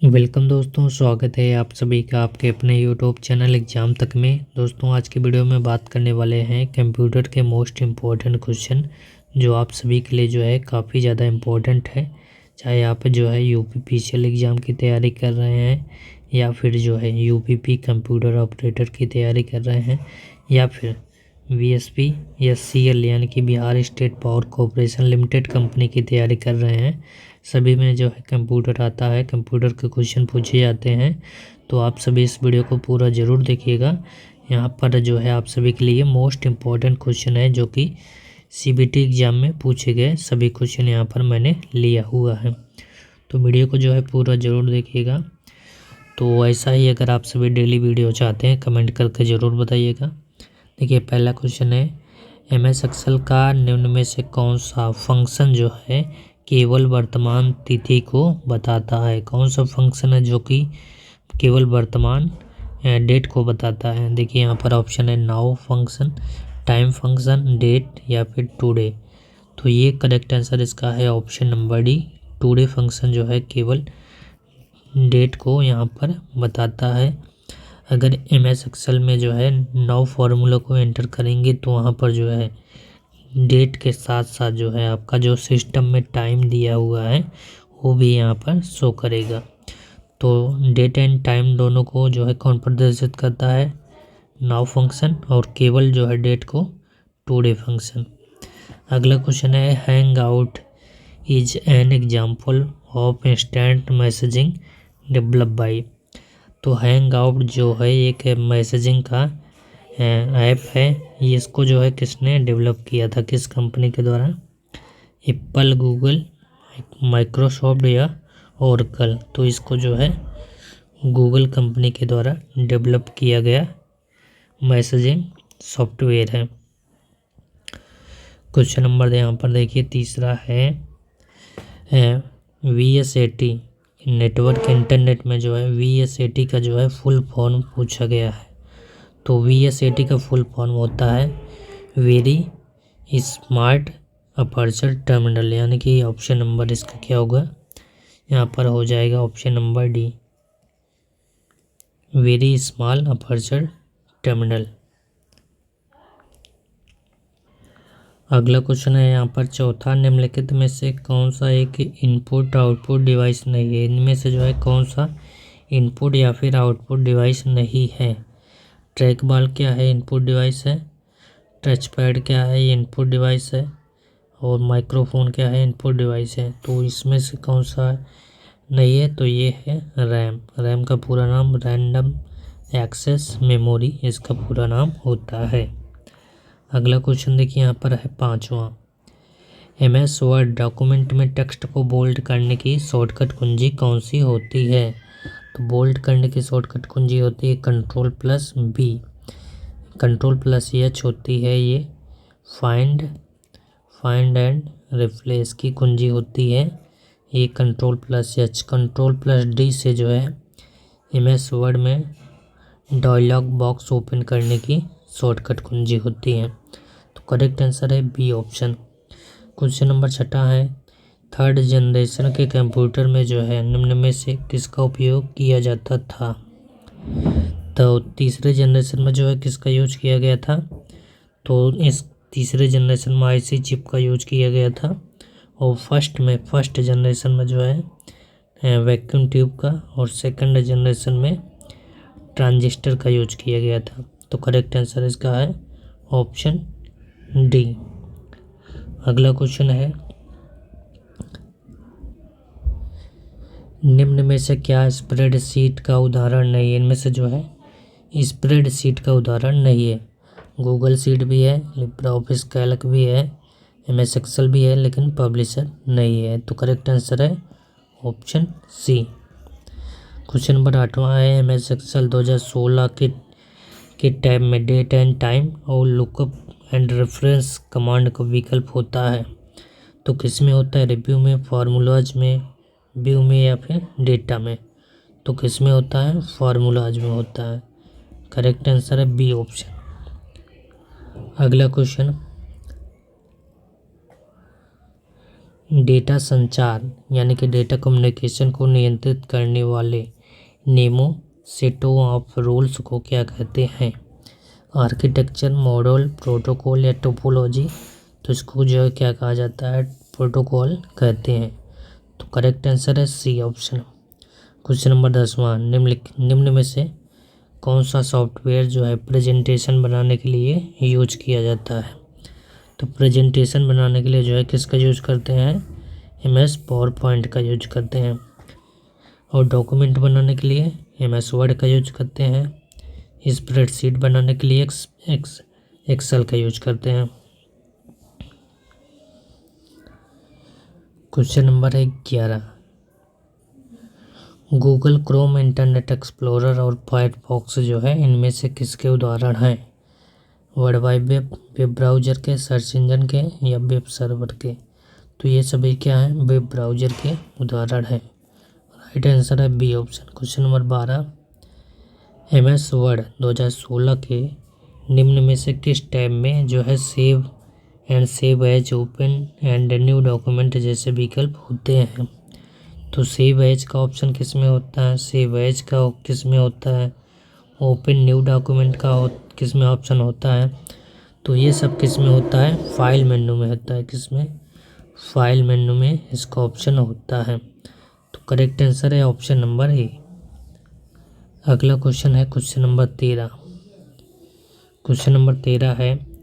Welcome दोस्तों, स्वागत है आप सभी का आपके अपने यूट्यूब चैनल एग्जाम तक में। दोस्तों आज की वीडियो में बात करने वाले हैं कंप्यूटर के मोस्ट इम्पोर्टेंट क्वेश्चन जो आप सभी के लिए जो है काफ़ी ज़्यादा इम्पोर्टेंट है। चाहे आप जो है यूपीपीसीएल एग्ज़ाम की तैयारी कर रहे हैं या फिर जो है यूपीपी कंप्यूटर ऑपरेटर की तैयारी कर रहे हैं या फिर वीएसपी या सीएल यानी कि Bihar state power corporation limited company की तैयारी कर रहे हैं। सभी में जो है कंप्यूटर आता है, कंप्यूटर के क्वेश्चन पूछे जाते हैं। तो आप सभी इस वीडियो को पूरा ज़रूर देखिएगा। यहाँ पर जो है आप सभी के लिए मोस्ट इम्पॉर्टेंट क्वेश्चन है जो कि सीबीटी एग्ज़ाम में पूछे गए सभी क्वेश्चन यहाँ पर मैंने लिया हुआ है। तो वीडियो को जो है पूरा ज़रूर देखिएगा। तो ऐसा ही अगर आप सभी डेली वीडियो चाहते हैं कमेंट करके ज़रूर बताइएगा। देखिए पहला क्वेश्चन है, एमएस एक्सेल का निम्न में से कौन सा फंक्शन जो है केवल वर्तमान तिथि को बताता है। कौन सा फंक्शन है जो कि केवल वर्तमान डेट को बताता है। देखिए यहाँ पर ऑप्शन है now function, time function, date या फिर टुडे। तो ये करेक्ट आंसर इसका है option number D. Today function जो है केवल डेट को यहाँ पर बताता है। अगर एमएस एक्सेल में जो है 9 फार्मूला को एंटर करेंगे तो वहाँ पर जो है डेट के साथ साथ जो है आपका जो सिस्टम में टाइम दिया हुआ है वो भी यहाँ पर शो करेगा। तो डेट एंड टाइम दोनों को जो है कौन प्रदर्शित करता है, नाउ फंक्शन, और केवल जो है डेट को टुडे फंक्शन। अगला क्वेश्चन है, hang out is an example of instant messaging develop by. तो हैंग आउट जो है एक मैसेजिंग का ऐप है। ये इसको जो है किसने डेवलप किया था, किस कंपनी के द्वारा, एप्पल, गूगल, माइक्रोसॉफ्ट या ओरेकल। तो इसको जो है गूगल कंपनी के द्वारा डेवलप किया गया मैसेजिंग सॉफ्टवेयर है। क्वेश्चन नंबर यहाँ पर देखिए तीसरा है, VSAT नेटवर्क इंटरनेट में जो है VSAT का जो है फुल फॉर्म पूछा गया है। तो VSAT का फुल फॉर्म होता है वेरी स्मार्ट अपर्चर टर्मिनल, यानी कि ऑप्शन नंबर इसका क्या होगा, यहाँ पर हो जाएगा option number D, very small aperture terminal. अगला क्वेश्चन है यहाँ पर चौथा, निम्नलिखित में से कौन सा एक इनपुट आउटपुट डिवाइस नहीं है। इनमें से जो है कौन सा इनपुट या फिर आउटपुट डिवाइस नहीं है। ट्रैक बॉल क्या है, इनपुट डिवाइस है। टच पैड क्या है, ये इनपुट डिवाइस है। और माइक्रोफोन क्या है, इनपुट डिवाइस है। तो इसमें से कौन सा नहीं है, तो ये है रैम। रैम का पूरा नाम रैंडम एक्सेस मेमोरी इसका पूरा नाम होता है। अगला क्वेश्चन देखिए यहाँ पर है पांचवा, एमएस वर्ड डॉक्यूमेंट में टेक्स्ट को बोल्ड करने की शॉर्टकट कुंजी कौन सी होती है। तो बोल्ड करने की शॉर्टकट कुंजी होती है Ctrl+B, Ctrl+H होती है ये फाइंड एंड रिप्लेस की कुंजी होती है ये Ctrl+H। Ctrl+D से जो है एमएस वर्ड में डायलॉग बॉक्स ओपन करने की शॉर्टकट कुंजी होती है। तो करेक्ट आंसर है बी ऑप्शन। क्वेश्चन नंबर छठा है, थर्ड जनरेशन के कंप्यूटर में जो है निम्न में से किसका उपयोग किया जाता था। तो तीसरे जनरेशन में जो है किसका यूज किया गया था, तो इस तीसरे जनरेशन में आईसी चिप का यूज किया गया था। और फर्स्ट जनरेशन में जो है वैक्यूम ट्यूब का, और सेकंड जनरेशन में ट्रांजिस्टर का यूज किया गया था। तो करेक्ट आंसर इसका है ऑप्शन डी। अगला क्वेश्चन है, निम्न में से क्या स्प्रेडशीट का उदाहरण नहीं है। इनमें से जो है स्प्रेडशीट का उदाहरण नहीं है। गूगल शीट भी है, लिब्रा ऑफिस कैल्क भी है, एमएस एक्सेल भी है, लेकिन पब्लिशर नहीं है। तो करेक्ट आंसर है ऑप्शन सी। क्वेश्चन नंबर 8वां है, एमएस एक्सेल 2016 के टैब में डेट एंड टाइम और लुकअप एंड रेफरेंस कमांड का विकल्प होता है। तो किस में होता है, रिव्यू में, फार्मूलाज में, व्यू में या फिर डेटा में। तो किस में होता है, फार्मूलाज में होता है। करेक्ट आंसर है बी ऑप्शन। अगला क्वेश्चन, डेटा संचार यानी कि डेटा कम्युनिकेशन को नियंत्रित करने वाले नियमों सेटों ऑफ रूल्स को क्या कहते हैं? आर्किटेक्चर, मॉडल, प्रोटोकॉल या टोपोलॉजी? तो इसको जो है क्या कहा जाता है? प्रोटोकॉल कहते हैं। तो करेक्ट आंसर है सी ऑप्शन। क्वेश्चन नंबर 10वां, निम्न में से कौन सा सॉफ्टवेयर जो है प्रेजेंटेशन बनाने के लिए यूज किया जाता है? तो प्रेजेंटेशन बनाने के लिए जो है किसका यूज करते हैं? MS पावर पॉइंट का यूज करते हैं। और डॉक्यूमेंट बनाने के लिए MS वर्ड का यूज करते हैं। स्प्रेडशीट बनाने के लिए एक्सेल का यूज करते हैं। क्वेश्चन नंबर है 11, गूगल क्रोम, इंटरनेट एक्सप्लोरर और फायरफॉक्स जो है इनमें से किसके उदाहरण हैं? World wide web, web browser के, सर्च इंजन के या वेब सर्वर के? तो ये सभी क्या हैं? वेब ब्राउज़र के उदाहरण हैं। राइट आंसर है B option. Question number 12, MS Word 2016 के निम्न में से किस टैब में जो है save and save as, open and new document जैसे विकल्प होते हैं? तो सेव एज का ऑप्शन किस में होता है? सेव एज का किस में होता है? ओपन न्यू डॉक्यूमेंट का किस में ऑप्शन होता है? तो ये सब किस में होता है? फाइल मेन्यू में होता है। किस में? फाइल मेन्यू में इसका ऑप्शन होता है। तो करेक्ट आंसर है ऑप्शन नंबर ए। अगला क्वेश्चन है क्वेश्चन नंबर 13। क्वेश्चन नंबर 13 है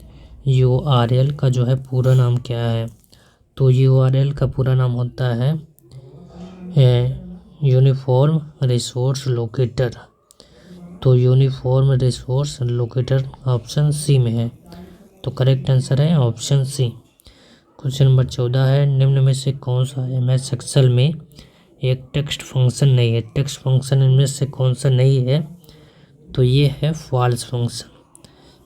URL का जो है पूरा नाम क्या है? तो URL का पूरा नाम होता है यूनिफॉर्म रिसोर्स लोकेटर। तो uniform resource locator option C में है। तो करेक्ट आंसर है ऑप्शन सी। क्वेश्चन नंबर 14 है निम्न में से कौन सा MS एक्सेल में एक टेक्स्ट फंक्शन नहीं है? टेक्स्ट फंक्शन इनमें से कौन सा नहीं है? तो ये है फॉल्स फंक्शन।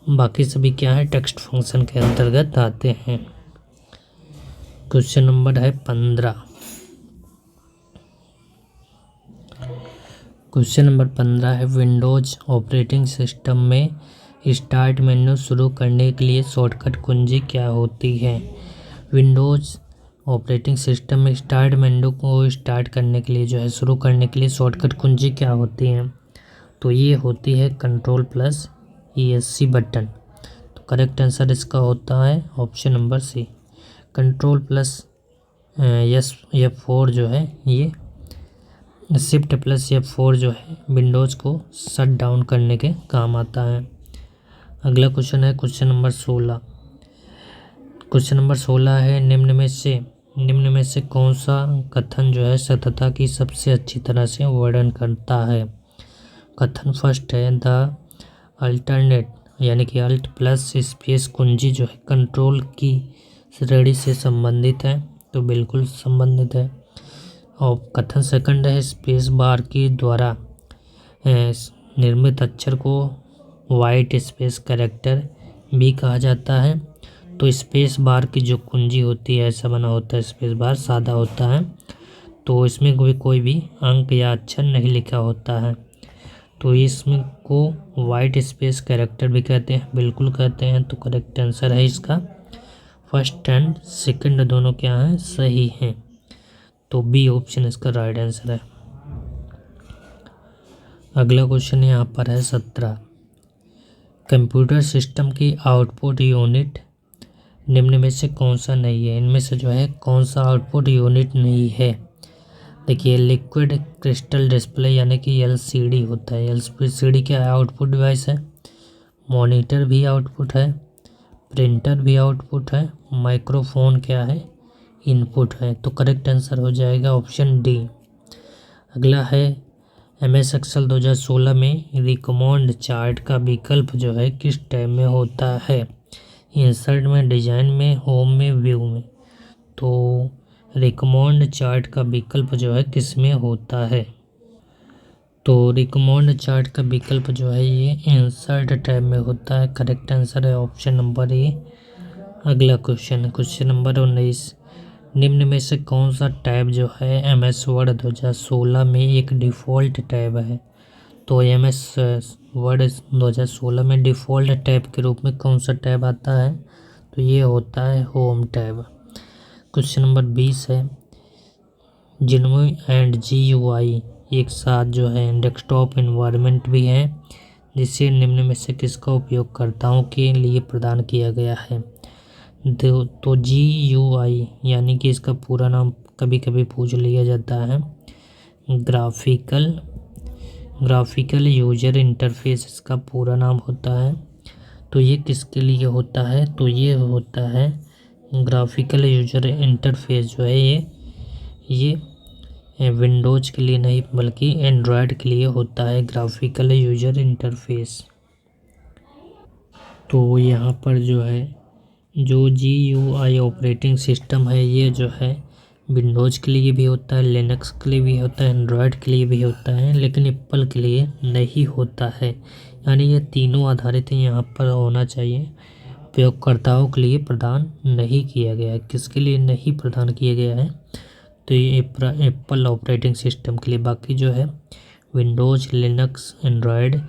बाकी सभी क्या है? टेक्स्ट फंक्शन के अंतर्गत आते हैं। क्वेश्चन नंबर है 15। क्वेश्चन नंबर 15 है विंडोज ऑपरेटिंग सिस्टम में स्टार्ट मेन्यू शुरू करने के लिए शॉर्टकट कुंजी क्या होती है? विंडोज ऑपरेटिंग सिस्टम में स्टार्ट मेन्यू को स्टार्ट करने के लिए जो है शुरू करने के लिए शॉर्टकट कुंजी क्या होती है? तो ये होती है Ctrl+ESC बटन। तो करेक्ट आंसर इसका होता है ऑप्शन नंबर सी। Ctrl+F4 जो है ये Shift+F4 जो है विंडोज़ को शट डाउन करने के काम आता है। अगला क्वेश्चन है क्वेश्चन नंबर 16। क्वेश्चन नंबर 16 है निम्न में से कौन सा कथन जो है सततता की सबसे अच्छी तरह से वर्णन करता है? कथन फर्स्ट है द अल्टरनेट यानी कि अल्ट प्लस स्पेस कुंजी जो है कंट्रोल की श्रेणी से संबंधित है। तो बिल्कुल संबंधित है। और कथन सेकंड है स्पेस बार की द्वारा निर्मित अक्षर को वाइट स्पेस कैरेक्टर भी कहा जाता है। तो स्पेस बार की जो कुंजी होती है ऐसा बना होता है, स्पेस बार सादा होता है, तो इसमें कोई भी अंक या अक्षर नहीं लिखा होता है। तो इसमें को वाइट स्पेस कैरेक्टर भी कहते हैं, बिल्कुल कहते हैं। तो करेक्ट आंसर है इसका फर्स्ट एंड सेकंड दोनों क्या हैं? सही हैं। तो बी ऑप्शन इसका राइट आंसर है। अगला क्वेश्चन यहाँ पर है 17। कंप्यूटर सिस्टम की आउटपुट यूनिट निम्न में से कौन सा नहीं है? इनमें से जो है कौन सा आउटपुट यूनिट नहीं है? देखिए लिक्विड क्रिस्टल डिस्प्ले यानी कि LCD होता है। LCD क्या है? आउटपुट डिवाइस है। मॉनिटर भी आउटपुट है, प्रिंटर भी आउटपुट है, माइक्रोफोन क्या है? इनपुट है। तो करेक्ट आंसर हो जाएगा ऑप्शन डी। अगला है MS एक्सेल 2016 में रिकमेंड चार्ट का विकल्प जो है किस टैब में होता है? इंसर्ट में, डिजाइन में, होम में, व्यू में? तो रिकमेंड चार्ट का विकल्प जो है किस में होता है? तो रिकमेंड चार्ट का विकल्प जो है ये इंसर्ट टैब में होता है। करेक्ट आंसर है ऑप्शन नंबर ए। अगला क्वेश्चन क्वेश्चन नंबर 19। निम्न में से कौन सा टैब जो है MS वर्ड 2016 में एक डिफ़ॉल्ट टैब है? तो MS वर्ड 2016 में डिफ़ॉल्ट टैब के रूप में कौन सा टैब आता है? तो ये होता है होम टैब। क्वेश्चन नंबर 20 है, GNOME एंड GUI एक साथ जो है डेस्कटॉप एनवायरनमेंट भी है, जिसे निम्न में से किसका उपयोगकर्ताओं के लिए प्रदान किया गया है। तो GUI यानी कि इसका पूरा नाम कभी कभी पूछ लिया जाता है, ग्राफिकल यूजर इंटरफेस इसका पूरा नाम होता है। तो ये किसके लिए होता है, तो ये होता है ग्राफिकल यूजर इंटरफेस जो है ये विंडोज के लिए नहीं बल्कि एंड्रॉयड के लिए होता है, ग्राफिकल यूजर इंटरफेस। तो यहाँ पर जो है जो GUI ऑपरेटिंग सिस्टम है ये जो है विंडोज़ के लिए भी होता है, लिनक्स के लिए भी होता है, एंड्रॉयड के लिए भी होता है, लेकिन एप्पल के लिए नहीं होता है। यानी ये तीनों आधारित यहाँ पर होना चाहिए, उपयोगकर्ताओं के लिए प्रदान नहीं किया गया है। किसके लिए नहीं प्रदान किया गया है, तो ये एप्पल ऑपरेटिंग सिस्टम के लिए। बाकी जो है विंडोज़, लिनक्स, एंड्रॉयड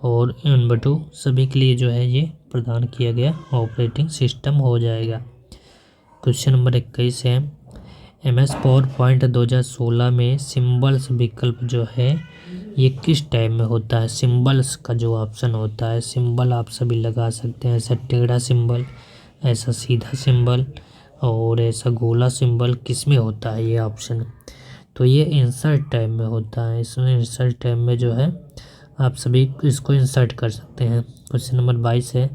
और उबुंटू सभी के लिए जो है ये प्रदान किया गया ऑपरेटिंग सिस्टम हो जाएगा। क्वेश्चन नंबर 21 है, MS PowerPoint 2016 में सिंबल्स विकल्प जो है ये किस टाइप में होता है। सिंबल्स का जो ऑप्शन होता है, सिंबल आप सभी लगा सकते हैं, ऐसा टेढ़ा सिंबल, ऐसा सीधा सिंबल और ऐसा गोला सिंबल, किस में होता है ये ऑप्शन, तो ये इंसर्ट टाइप में होता है। इसमें इंसर्ट टाइप में जो है आप सभी इसको इंसर्ट कर सकते हैं। क्वेश्चन नंबर 22 है,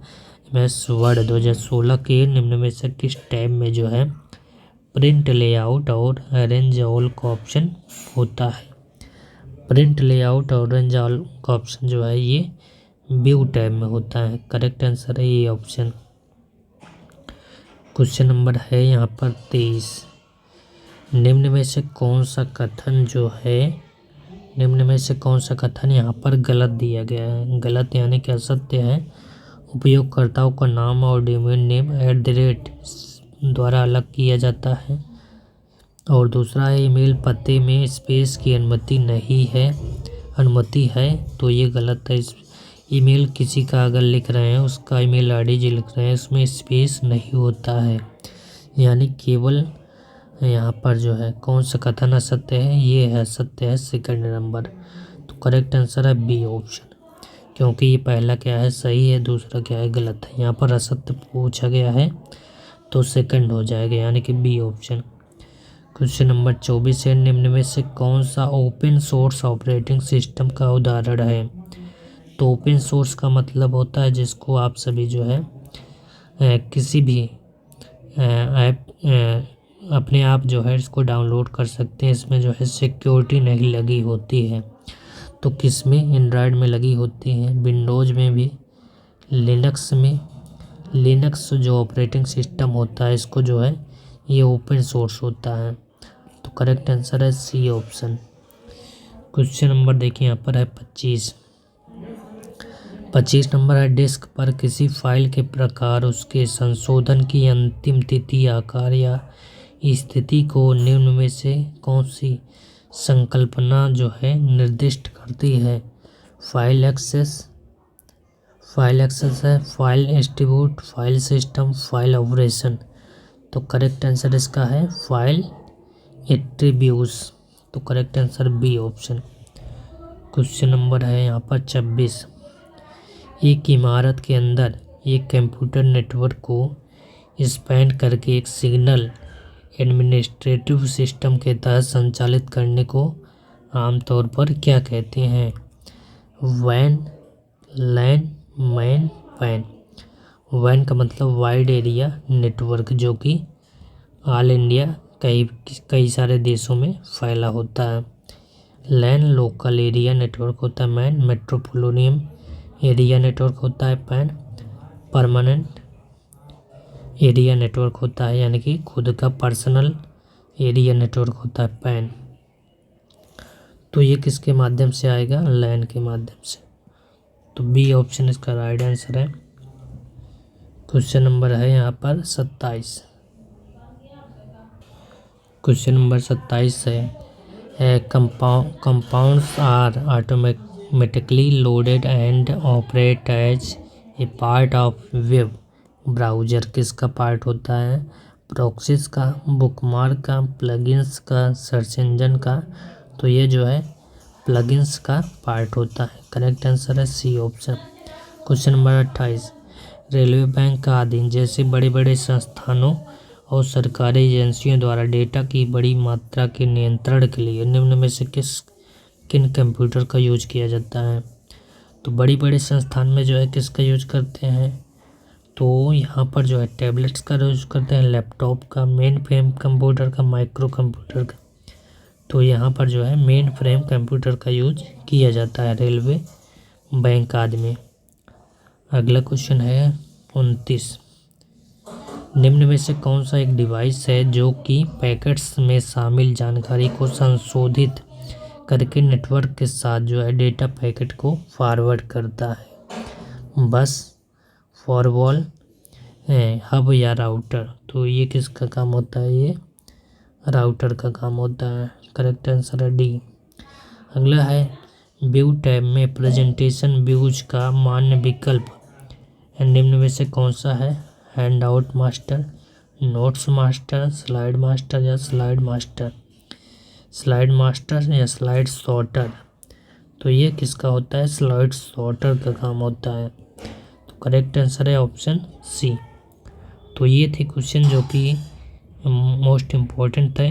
MS वर्ड 2016 के निम्न में से किस टैब में जो है प्रिंट लेआउट और अरेंज ऑल का ऑप्शन होता है। प्रिंट लेआउट और अरेंज ऑल का ऑप्शन जो है ये व्यू टैब में होता है। करेक्ट आंसर है ये ऑप्शन। क्वेश्चन नंबर है यहाँ पर 23, निम्न में से कौन सा कथन यहाँ पर गलत दिया गया है। गलत यानी कि असत्य है। उपयोगकर्ताओं का नाम और डोमेन नेम @ द्वारा अलग किया जाता है। और दूसरा है ईमेल पते में स्पेस की अनुमति है, तो ये गलत है। इस ईमेल किसी का अगर लिख रहे हैं, उसका ईमेल ID जो लिख रहे हैं उसमें स्पेस नहीं होता है। यानी केवल यहाँ पर जो है कौन सा कथन असत्य है, ये है सत्य है, सेकंड नंबर। तो करेक्ट आंसर है बी ऑप्शन, क्योंकि ये पहला क्या है सही है, दूसरा क्या है गलत है। यहाँ पर असत्य पूछा गया है तो सेकंड हो जाएगा, यानी कि बी ऑप्शन। क्वेश्चन नंबर 24 है, निम्न में से कौन सा ओपन सोर्स ऑपरेटिंग सिस्टम का उदाहरण है। तो ओपन सोर्स का मतलब होता है जिसको आप सभी जो है किसी भी ऐप अपने आप जो है इसको डाउनलोड कर सकते हैं। इसमें जो है सिक्योरिटी नहीं लगी होती है। तो किस में, एंड्रॉयड में लगी होती है, विंडोज़ में भी, लिनक्स में। लिनक्स जो ऑपरेटिंग सिस्टम होता है इसको जो है ये ओपन सोर्स होता है। तो करेक्ट आंसर है सी ऑप्शन। क्वेश्चन नंबर देखिए यहाँ पर है 25 नंबर है, डिस्क पर किसी फाइल के प्रकार, उसके संशोधन की अंतिम तिथि, आकार या स्थिति को निम्न में से कौन सी संकल्पना जो है निर्दिष्ट करती है। फाइल एक्सेस है, file distribute, file system, file operation. तो करेक्ट आंसर इसका है फाइल एट्रीब्यूट्स। तो correct answer B option. Question number है यहाँ पर 26, एक इमारत के अंदर एक कंप्यूटर नेटवर्क को स्पैन करके एक सिग्नल एडमिनिस्ट्रेटिव सिस्टम के तहत संचालित करने को आमतौर पर क्या कहते हैं। वैन, लैन, मैन, पैन। वैन का मतलब वाइड एरिया नेटवर्क, जो कि ऑल इंडिया कई सारे देशों में फैला होता है। लैन लोकल एरिया नेटवर्क होता है। मैन मेट्रोपोलिटन एरिया नेटवर्क होता है। पैन परमानेंट एरिया नेटवर्क होता है, यानी कि खुद का पर्सनल एरिया नेटवर्क होता है पैन। तो ये किसके माध्यम से आएगा, लैन के माध्यम से। तो बी ऑप्शन इसका राइट आंसर है। क्वेश्चन नंबर है यहाँ पर 27। क्वेश्चन नंबर 27 है, compounds are automatically loaded and operate as a part of web browser. किसका पार्ट होता है, प्रॉक्सीज का, बुकमार्क का, प्लगइन्स का, सर्च इंजन का। तो ये जो है प्लगइन्स का पार्ट होता है। करेक्ट आंसर है C option. Question number 28, railway bank का अधीन जैसे बड़े बड़े संस्थानों और सरकारी एजेंसियों द्वारा डेटा की बड़ी मात्रा के नियंत्रण के लिए निम्न में से किन कंप्यूटर का यूज किया जाता है। तो बड़ी बड़े संस्थान में जो है किसका यूज करते हैं, तो यहाँ पर जो है टैबलेट्स का यूज करते हैं, लैपटॉप का, मेन फ्रेम कंप्यूटर का, माइक्रो कंप्यूटर का। तो यहाँ पर जो है मेन फ्रेम कंप्यूटर का यूज किया जाता है रेलवे बैंक आदि में। अगला क्वेश्चन है 29, निम्न में से कौन सा एक डिवाइस है जो कि पैकेट्स में शामिल जानकारी को संशोधित करके नेटवर्क के साथ जो है डेटा पैकेट को फॉरवर्ड करता है। बस, फॉरवॉल, हब या राउटर। तो ये किसका काम होता है, ये राउटर का काम होता है। करेक्ट आंसर है डी। अगला है व्यू टैब में प्रेजेंटेशन व्यूज का मान्य विकल्प निम्न में से कौन सा है, hand out master, notes master, slide master या स्लाइड मास्टर। स्लाइड मास्टर या स्लाइड सॉर्टर। तो ये किसका होता है, स्लाइड सॉर्टर का काम होता है। तो करेक्ट आंसर है ऑप्शन सी। तो ये थे क्वेश्चन जो कि मोस्ट इम्पॉर्टेंट थे।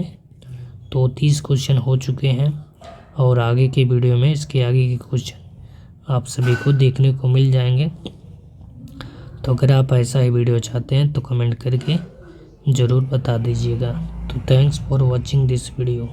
तो 30 क्वेश्चन हो चुके हैं और आगे की वीडियो में इसके आगे के क्वेश्चन आप सभी को देखने को मिल जाएंगे। तो अगर आप ऐसा ही वीडियो चाहते हैं तो कमेंट करके ज़रूर बता दीजिएगा। तो thanks for watching this video.